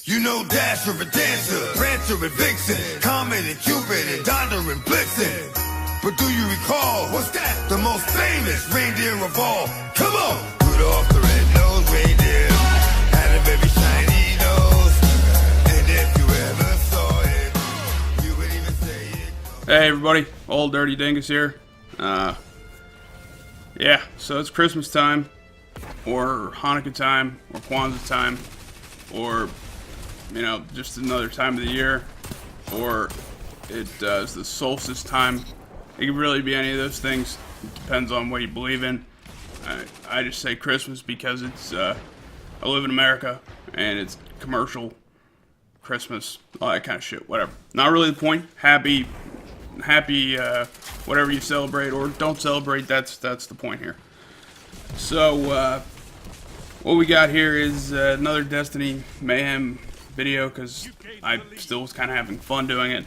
You know Dasher and Dancer, Prancer and Vixen, Comet and Cupid and Donner and Blitzen. But do you recall, what's that? The most famous reindeer of all. Come on! Rudolph the red-nosed reindeer had a very shiny nose. And if you ever saw it, you would even say it. Hey everybody, Old Dirty Dingus here. Yeah, so it's Christmas time, or Hanukkah time, or Kwanzaa time, or, you know, just another time of the year, or it's the solstice time. It could really be any of those things. It depends on what you believe in. I just say Christmas because it's, I live in America, and it's commercial Christmas, all that kind of shit, whatever. Not really the point. Happy, whatever you celebrate or don't celebrate, that's the point here. So, what we got here is another Destiny Mayhem video, because I still was kind of having fun doing it.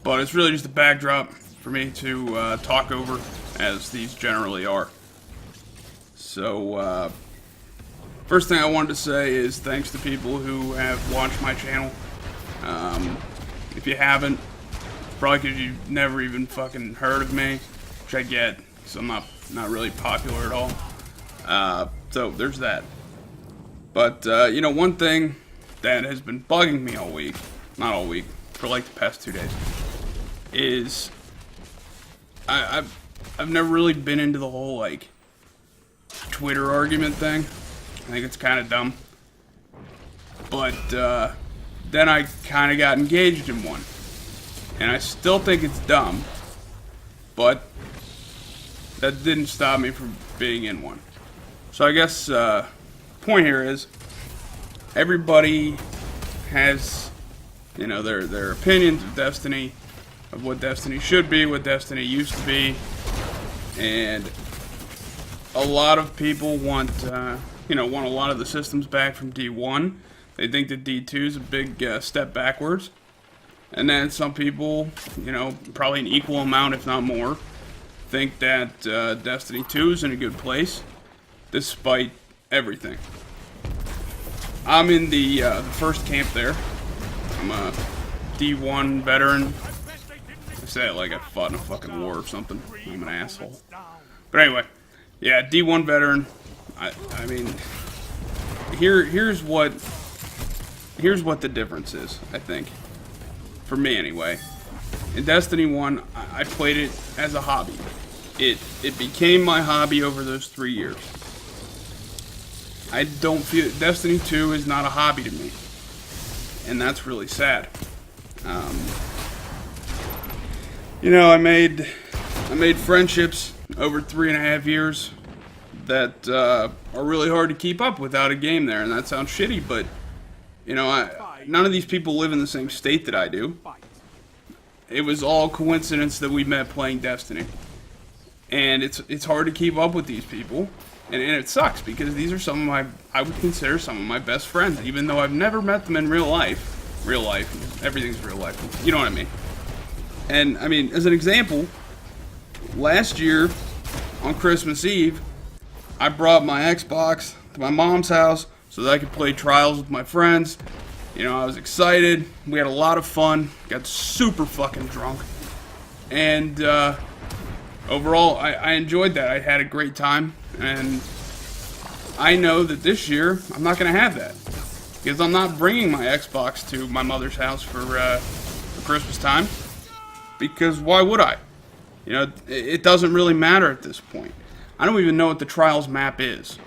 But it's really just a backdrop for me to talk over, as these generally are. So, first thing I wanted to say is thanks to people who have watched my channel. If you haven't, probably because you've never even fucking heard of me, which I get, so I'm not really popular at all. So there's that. But you know, one thing that has been bugging me all week, not all week, for like the past 2 days, is I've never really been into the whole like Twitter argument thing. I think it's kind of dumb. But then I kind of got engaged in one. And I still think it's dumb, but that didn't stop me from being in one. So I guess point here is everybody has, you know, their opinions of Destiny, of what Destiny should be, what Destiny used to be, and a lot of people want you know, want a lot of the systems back from D1. They think that D2 is a big step backwards. And then some people, you know, probably an equal amount, if not more, think that Destiny 2 is in a good place, despite everything. I'm in the first camp there. I'm a D1 veteran. I say it like I fought in a fucking war or something. I'm an asshole. But anyway, yeah, D1 veteran. I mean, here's what the difference is, I think. For me, anyway. In Destiny 1, I played it as a hobby. It became my hobby over those 3 years. I don't feel... Destiny 2 is not a hobby to me. And that's really sad. You know, I made friendships over 3.5 years that are really hard to keep up without a game there. And that sounds shitty, but... You know, none of these people live in the same state that I do. It was all coincidence that we met playing Destiny. And it's hard to keep up with these people. And it sucks, because these are some of my, I would consider some of my best friends, even though I've never met them in real life. Real life. Everything's real life. You know what I mean? And, I mean, as an example, last year, on Christmas Eve, I brought my Xbox to my mom's house so that I could play Trials with my friends. You know, I was excited. We had a lot of fun. Got super fucking drunk. And overall, I enjoyed that. I had a great time. And I know that this year, I'm not going to have that. Because I'm not bringing my Xbox to my mother's house for Christmas time. Because why would I? You know, it doesn't really matter at this point. I don't even know what the Trials map is.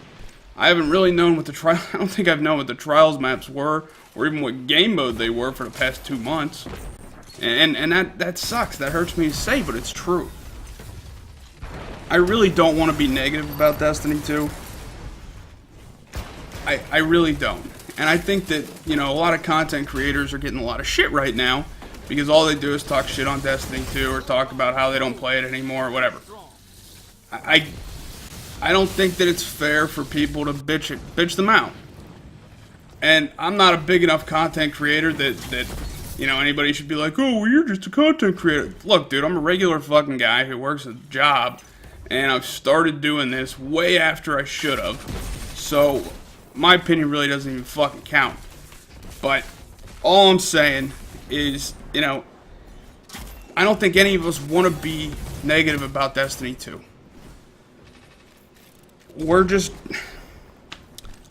I haven't really known what the I don't think I've known what the Trials maps were, or even what game mode they were for the past 2 months. And that sucks. That hurts me to say, but it's true. I really don't want to be negative about Destiny 2. I really don't. And I think that, you know, a lot of content creators are getting a lot of shit right now, because all they do is talk shit on Destiny 2, or talk about how they don't play it anymore, or whatever. I don't think that it's fair for people to bitch them out. And I'm not a big enough content creator that you know, anybody should be like, oh, well, you're just a content creator. Look, dude, I'm a regular fucking guy who works a job, and I've started doing this way after I should have. So, my opinion really doesn't even fucking count. But all I'm saying is, you know, I don't think any of us want to be negative about Destiny 2. We're just...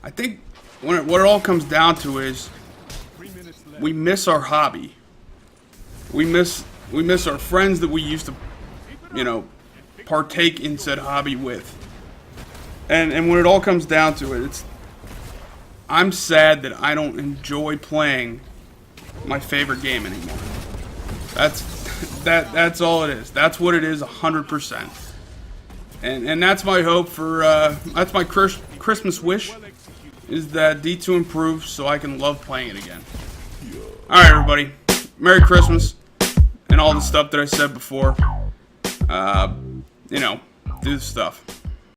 I think what it all comes down to is we miss our hobby. We miss our friends that we used to, you know, partake in said hobby with. And when it all comes down to it, I'm sad that I don't enjoy playing my favorite game anymore. That's all it is. That's what it is, 100%. And that's my hope for that's my Christmas wish, is that D2 improves so I can love playing it again. All right, everybody. Merry Christmas and all the stuff that I said before. You know, do the stuff.